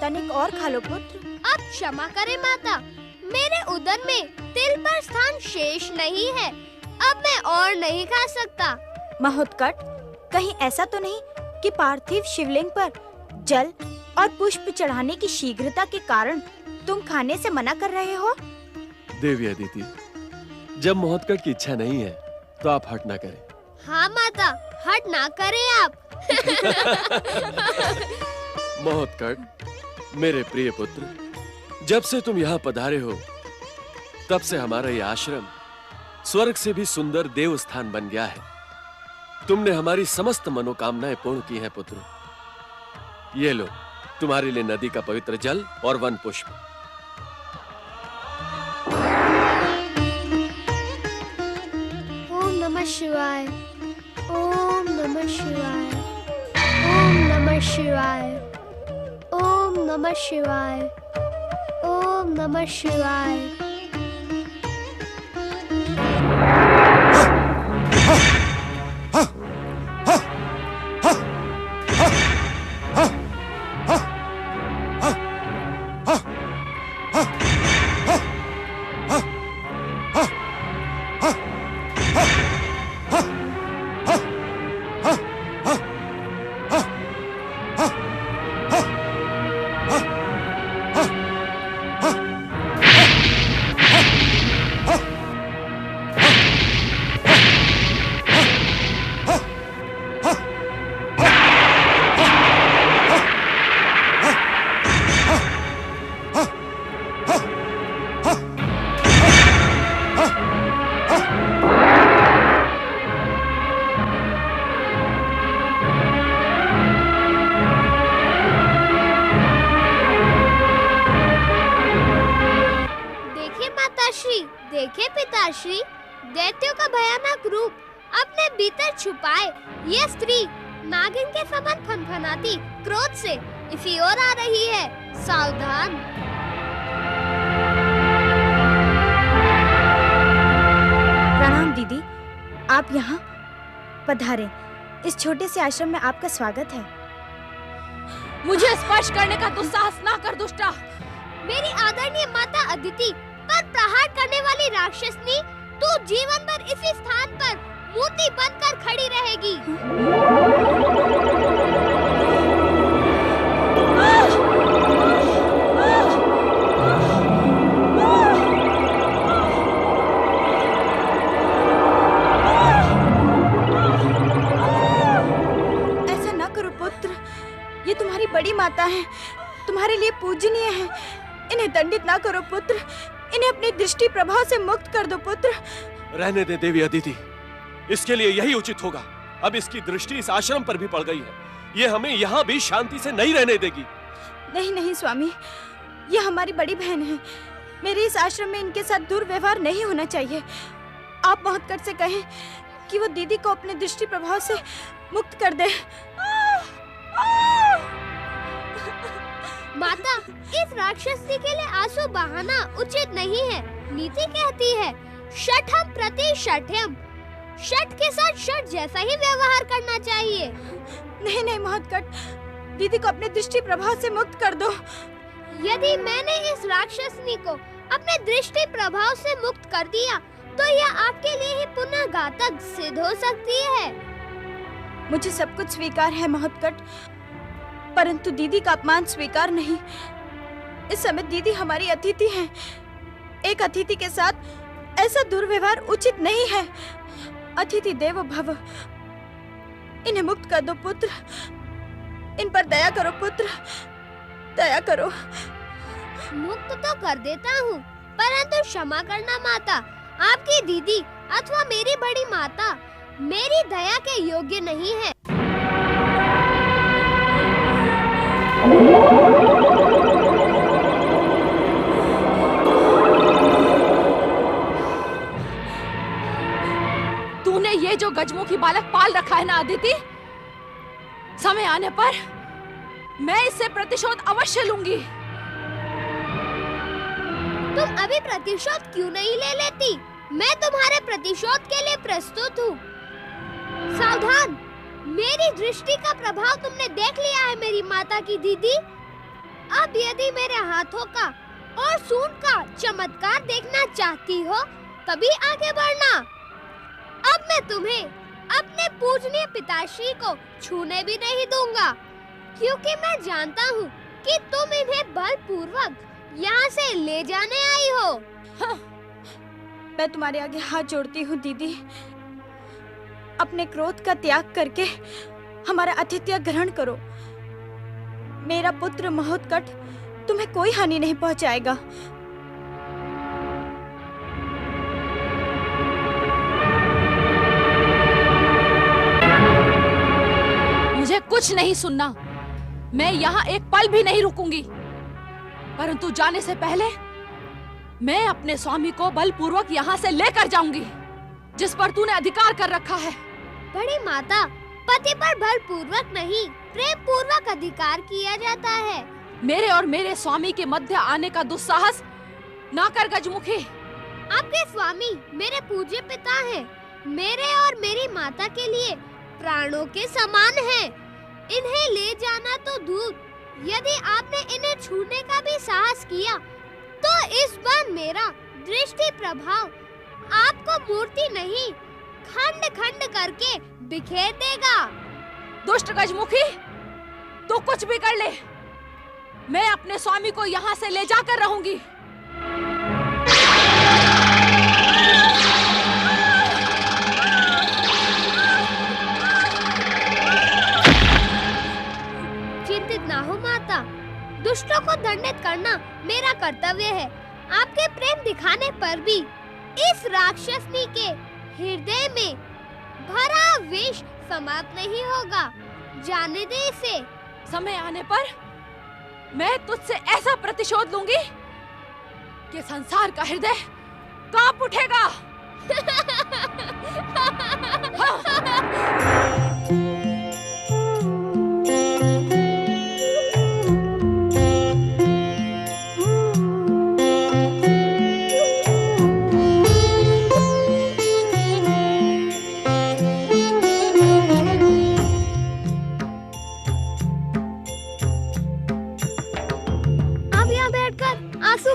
तनिक और खा लो पुत्र। अब क्षमा करें माता, मेरे उदर में तिल पर स्थान शेष नहीं है, अब मैं और नहीं खा सकता। महोत्कट, कहीं ऐसा तो नहीं कि पार्थिव शिवलिंग पर जल और पुष्प चढ़ाने की शीघ्रता के कारण तुम खाने से मना कर रहे हो? देवी अदिति, जब महोत्कट की इच्छा नहीं है तो आप हट ना करें। हाँ माता, हट ना करें आप। महोत्कट, मेरे प्रिय पुत्र, जब से तुम यहाँ पधारे हो तब से हमारा ये आश्रम स्वर्ग से भी सुंदर देव स्थान बन गया है। तुमने हमारी समस्त मनोकामनाएं पूर्ण की हैं पुत्र। ये लो तुम्हारे लिए नदी का पवित्र जल और वन पुष्प। ओम नमः शिवाय, ओम नमः शिवाय, ओम नमः शिवाय, ओम नमः शिवाय, ओम नमः शिवाय। देखे पिताश्री, दैत्यों का भयानक रूप अपने भीतर छुपाए ये स्त्री नागिन के समान फनफनाती क्रोध से इसी ओर आ रही है। सावधान। प्रणाम दीदी, आप यहाँ पधारे। इस छोटे से आश्रम में आपका स्वागत है। मुझे स्पर्श करने का दुस्साहस ना कर दुष्टा। मेरी आदरणीय माता अदिति पर प्रहार करने वाली राक्षसनी, तू जीवन भर इसी स्थान पर मूर्ति बनकर खड़ी रहेगी। ऐसा ना करो पुत्र, ये तुम्हारी बड़ी माता है, तुम्हारे लिए पूजनीय है। इन्हें दंडित ना करो पुत्र, इन्हें अपनी दृष्टि प्रभाव से मुक्त कर दो पुत्र। रहने दे देवी अदिति, इसके लिए यही उचित होगा। अब इसकी दृष्टि इस आश्रम पर भी पड़ गई है, ये हमें यहाँ भी शांति से नहीं रहने देगी। नहीं नहीं स्वामी, ये हमारी बड़ी बहन है। मेरे इस आश्रम में इनके साथ दुर्व्यवहार नहीं होना चाहिए। आप महोत्कट से कहें कि वो दीदी को अपने दृष्टि प्रभाव से मुक्त कर दे। माता, इस राक्षसी के लिए आंसू बहाना उचित नहीं है। नीति कहती है शठम प्रति शठ्यम, शठ के साथ शठ जैसा ही व्यवहार करना चाहिए। नहीं नहीं महोत्कट, दीदी को अपने दृष्टि प्रभाव से मुक्त कर दो। यदि मैंने इस राक्षसनी को अपने दृष्टि प्रभाव से मुक्त कर दिया तो यह आपके लिए ही पुनः घातक सिद्ध हो सकती है। मुझे सब कुछ स्वीकार है महोत्कट, परंतु दीदी का अपमान स्वीकार नहीं। इस समय दीदी हमारी अतिथि हैं। एक अतिथि के साथ ऐसा दुर्व्यवहार उचित नहीं है। अतिथि देवो भव। इन्हें मुक्त कर दो पुत्र, इन पर दया करो पुत्र, दया करो। मुक्त तो कर देता हूँ, परंतु क्षमा करना माता, आपकी दीदी अथवा मेरी बड़ी माता मेरी दया के योग्य नहीं है। तूने ये जो गजमुखी बालक पाल रखा है ना अदिति, समय आने पर मैं इससे प्रतिशोध अवश्य लूंगी। तुम अभी प्रतिशोध क्यों नहीं ले लेती? मैं तुम्हारे प्रतिशोध के लिए प्रस्तुत हूँ। सावधान, मेरी दृष्टि का प्रभाव तुमने देख लिया है मेरी माता की दीदी। अब यदि मेरे हाथों का और सूंड का चमत्कार देखना चाहती हो तभी आगे बढ़ना। अब मैं तुम्हें अपने पूजनीय पिताश्री को छूने भी नहीं दूंगा, क्योंकि मैं जानता हूँ कि तुम इन्हें बलपूर्वक यहाँ से ले जाने आई हो। मैं तुम्हारे आगे हाथ जोड़ती हूँ दीदी, अपने क्रोध का त्याग करके हमारा आतिथ्य ग्रहण करो। मेरा पुत्र महोत्कट तुम्हें कोई हानि नहीं पहुंचाएगा। मुझे कुछ नहीं सुनना। मैं यहाँ एक पल भी नहीं रुकूंगी, परंतु जाने से पहले मैं अपने स्वामी को बलपूर्वक यहाँ से लेकर जाऊंगी, जिस पर तूने अधिकार कर रखा है। बड़ी माता, पति पर बलपूर्वक नहीं, प्रेम पूर्वक अधिकार किया जाता है। मेरे और मेरे स्वामी के मध्य आने का दुस्साहस ना कर गजमुखी। आपके स्वामी मेरे पूज्य पिता हैं। मेरे और मेरी माता के लिए प्राणों के समान हैं। इन्हें ले जाना तो दूर, यदि आपने इन्हें छूने का भी साहस किया तो इस बार मेरा दृष्टि प्रभाव आपको मूर्ति नहीं, खंड खंड करके बिखेर देगा। दुष्ट गजमुखी, तू कुछ भी कर ले, मैं अपने स्वामी को यहाँ से ले जाकर रहूंगी। चिंतित ना हो माता, दुष्टों को दंडित करना मेरा कर्तव्य है। आपके प्रेम दिखाने पर भी इस राक्षसनी के हृदय में भरा विष समाप्त नहीं होगा। जाने दे इसे। समय आने पर मैं तुझसे ऐसा प्रतिशोध लूंगी कि संसार का हृदय कांप उठेगा।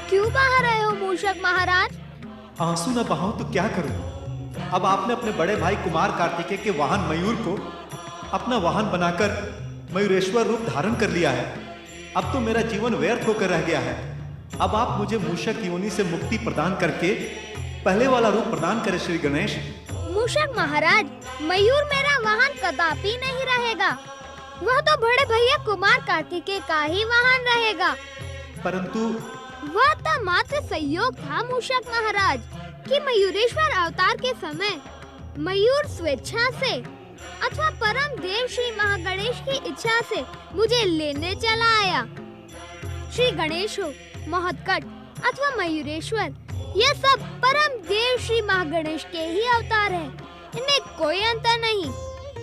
क्यों बहा रहे हो मूषक महाराज? आंसू न बहाऊं तो क्या करूं? अब आपने अपने बड़े भाई कुमार कार्तिकेय के वाहन मयूर को अपना वाहन बनाकर मयूरेश्वर रूप धारण कर लिया है। अब तो मेरा जीवन व्यर्थ होकर रह गया है। अब आप मुझे मूषक योनि से मुक्ति प्रदान करके पहले वाला रूप प्रदान करें श्री गणेश। मूषक महाराज, मयूर मेरा वाहन कदापि नहीं रहेगा। वह तो बड़े भैया कुमार कार्तिकेय का ही वाहन रहेगा। परंतु वह तो मात्र संयोग था मूषक महाराज कि मयूरेश्वर अवतार के समय मयूर स्वेच्छा से अथवा परम देव श्री महागणेश की इच्छा से मुझे लेने चला आया। श्री गणेश हो, महोत्कट अथवा मयूरेश्वर, यह सब परम देव श्री महागणेश के ही अवतार हैं। इनमें कोई अंतर नहीं।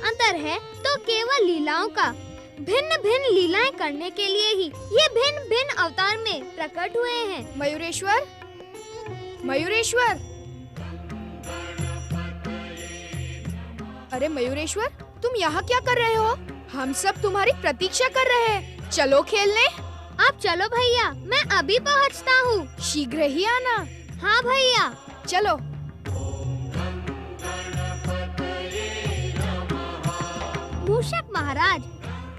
अंतर है तो केवल लीलाओं का। भिन्न भिन्न लीलाएं करने के लिए ही ये भिन्न भिन्न अवतार में प्रकट हुए हैं। मयूरेश्वर, मयूरेश्वर, अरे मयूरेश्वर, तुम यहाँ क्या कर रहे हो? हम सब तुम्हारी प्रतीक्षा कर रहे हैं। चलो खेलने। आप चलो भैया, मैं अभी पहुँचता हूँ। शीघ्र ही आना। हाँ भैया, चलो। मूषक महाराज,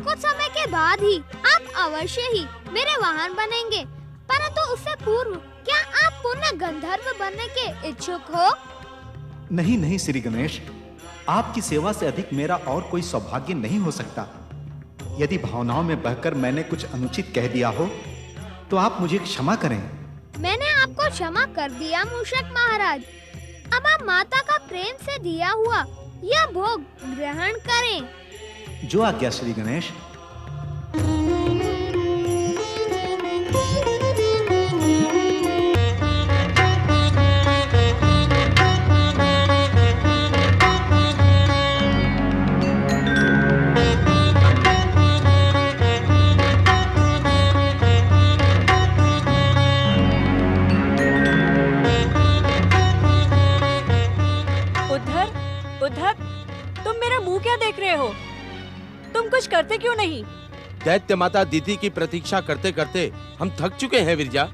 कुछ समय के बाद ही आप अवश्य ही मेरे वाहन बनेंगे, परंतु उससे पूर्व क्या आप पुनः गंधर्व बनने के इच्छुक हो? नहीं नहीं श्री गणेश, आपकी सेवा से अधिक मेरा और कोई सौभाग्य नहीं हो सकता। यदि भावनाओं में बहकर मैंने कुछ अनुचित कह दिया हो तो आप मुझे क्षमा करें। मैंने आपको क्षमा कर दिया मूषक महाराज। अब आप माता का प्रेम से दिया हुआ यह भोग ग्रहण करें। जो आज्ञा श्री गणेश। उद्धव, तुम मेरा मुंह क्या देख रहे हो? तुम कुछ करते क्यों नहीं? दैत्य माता दीदी की प्रतीक्षा करते करते हम थक चुके हैं विरजा।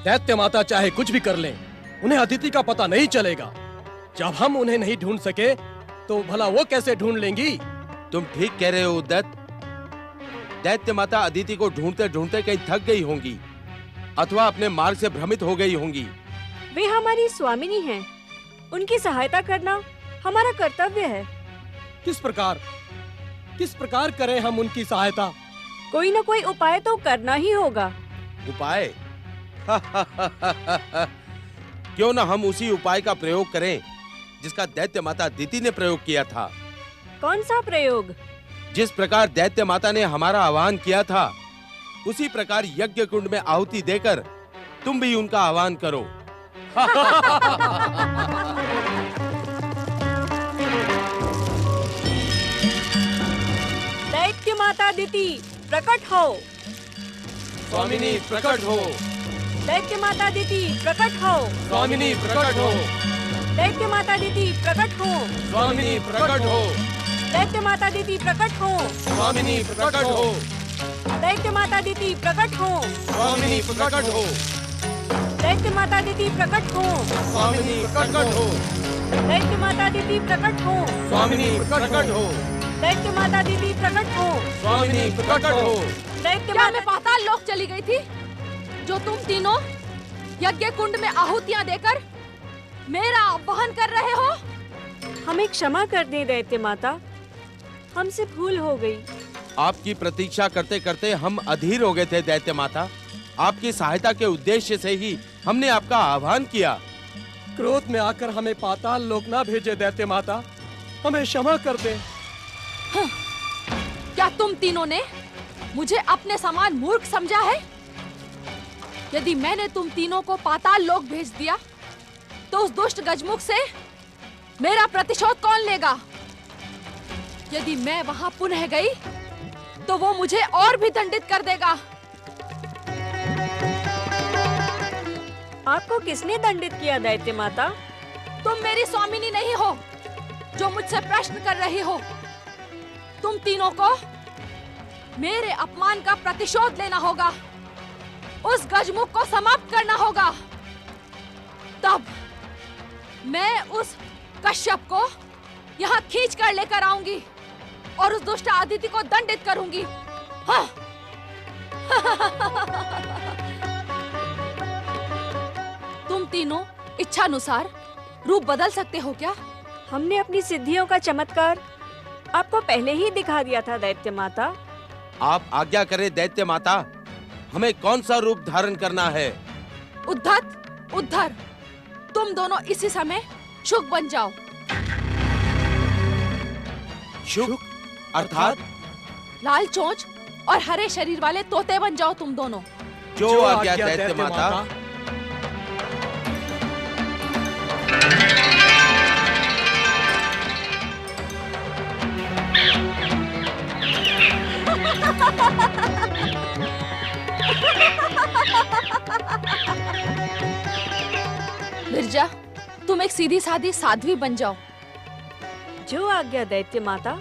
दैत्य माता चाहे कुछ भी कर लें, उन्हें अदिति का पता नहीं चलेगा। जब हम उन्हें नहीं ढूंढ सके तो भला वो कैसे ढूंढ लेंगी? तुम ठीक कह रहे हो उद्दत। दैत्य माता अदिति को ढूंढते ढूंढते कहीं थक गई होंगी अथवा अपने मार्ग से भ्रमित हो गई होंगी। वे हमारी स्वामिनी हैं। उनकी सहायता करना हमारा कर्तव्य है। किस प्रकार करें हम उनकी सहायता? कोई न कोई उपाय तो करना ही होगा। उपाय? क्यों ना हम उसी उपाय का प्रयोग करें जिसका दैत्य माता अदिति ने प्रयोग किया था। कौन सा प्रयोग? जिस प्रकार दैत्य माता ने हमारा आह्वान किया था उसी प्रकार यज्ञ कुंड में आहुति देकर तुम भी उनका आह्वान करो। दैत्य माता अदिति प्रकट हो। स्वामिनी प्रकट हो। दैत्य माता अदिति प्रकट हो। स्वामिनी प्रकट हो। दैत्य माता अदिति प्रकट हो। स्वामिनी प्रकट हो। दैत्य माता अदिति प्रकट हो। स्वामिनी प्रकट हो। दैत्य माता अदिति प्रकट हो। स्वामिनी प्रकट हो। दैत्य माता अदिति प्रकट हो। स्वामिनी प्रकट हो। दैत्य माता अदिति प्रकट हो। स्वामिनी प्रकट हो। दैत्य माता अदिति प्रकट हो। स्वामिनी प्रकट हो। दैत्य क्या माता मैं पाताल लोक चली गई थी जो तुम तीनों यज्ञ कुंड में आहुतियां देकर मेरा आह्वान कर रहे हो? हमें क्षमा कर दें दैत्य माता, हमसे भूल हो गई। आपकी प्रतीक्षा करते करते हम अधीर हो गए थे दैत्य माता। आपकी सहायता के उद्देश्य से ही हमने आपका आह्वान किया। क्रोध में आकर हमें पाताल लोक ना भेजे दैत्य माता, हमें क्षमा कर दे। क्या तुम तीनों ने मुझे अपने समान मूर्ख समझा है? यदि मैंने तुम तीनों को पाताल लोक भेज दिया तो उस दुष्ट गजमुख से मेरा प्रतिशोध कौन लेगा? यदि मैं वहां पुनः गई तो वो मुझे और भी दंडित कर देगा। आपको किसने दंडित किया दैत्य माता? तुम मेरी स्वामिनी नहीं हो जो मुझसे प्रश्न कर रही हो। तुम तीनों को मेरे अपमान का प्रतिशोध लेना होगा, उस गजमुख को समाप्त करना होगा। तब मैं उस कश्यप को यहाँ खींच कर लेकर आऊंगी और उस दुष्ट अदिति को दंडित करूंगी। हाँ। तुम तीनों इच्छानुसार रूप बदल सकते हो क्या? हमने अपनी सिद्धियों का चमत्कार आपको पहले ही दिखा दिया था दैत्य माता। आप आज्ञा करें दैत्य माता, हमें कौन सा रूप धारण करना है? उद्धत, उद्धर, तुम दोनों इसी समय शुक बन जाओ। शुक अर्थात? लाल चोंच और हरे शरीर वाले तोते बन जाओ तुम दोनों। जो आज्ञा दैत्य माता। बिरजा, तुम एक सीधी सादी साध्वी बन जाओ। जो आज्ञा दैत्य माता।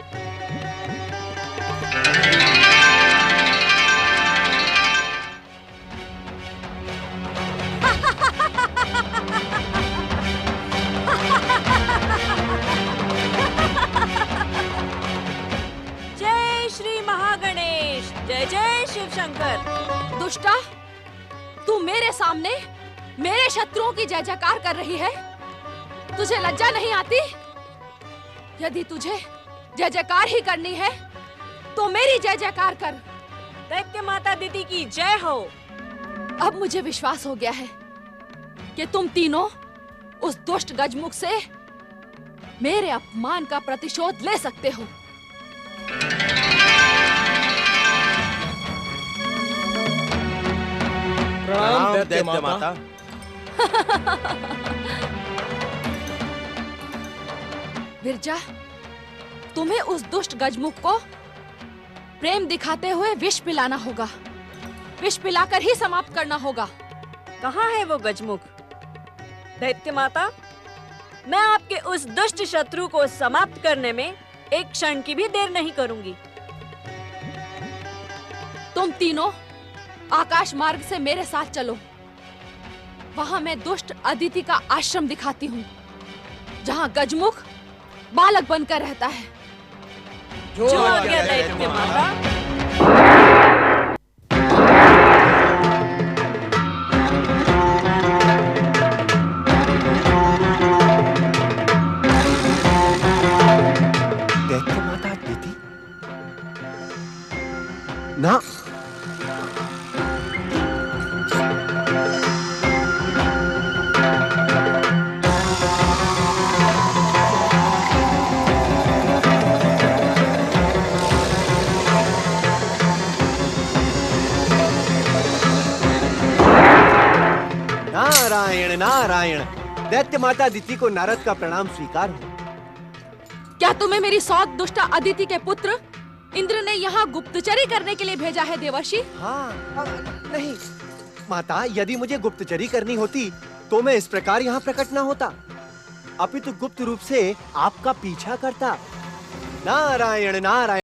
जय श्री महागणेश, जय जय शिव शंकर। दुष्टा, तू मेरे सामने मेरे शत्रुओं की जय जयकार कर रही है। तुझे लज्जा नहीं आती? यदि तुझे जय जयकार ही करनी है तो मेरी जय जयकार कर। दैत्य माता दीदी की जय हो। अब मुझे विश्वास हो गया है कि तुम तीनों उस दुष्ट गजमुख से मेरे अपमान का प्रतिशोध ले सकते हो। प्रणाम दैत्य माता। बिरजा, तुम्हें उस दुष्ट गजमुख को प्रेम दिखाते हुए विष पिलाना होगा। विष पिलाकर ही समाप्त करना होगा। कहाँ है वो गजमुख? दैत्य माता, मैं आपके उस दुष्ट शत्रु को समाप्त करने में एक क्षण की भी देर नहीं करूंगी। तुम तीनों आकाश मार्ग से मेरे साथ चलो। वहां मैं दुष्ट अदिति का आश्रम दिखाती हूँ, जहां गजमुख बालक बनकर रहता है। जो आज्ञा दैत्य माता। दैत्य माता अदिति? ना, नारायण नारायण। दैत्य माता अदिति को नारद का प्रणाम स्वीकार हो। क्या तुम्हें मेरी सौत दुष्ट अदिति के पुत्र इंद्र ने यहाँ गुप्तचरी करने के लिए भेजा है देवर्षि? हाँ, नहीं माता, यदि मुझे गुप्तचरी करनी होती तो मैं इस प्रकार यहाँ प्रकट न होता, अपितु गुप्त रूप से आपका पीछा करता। नारायण नारायण।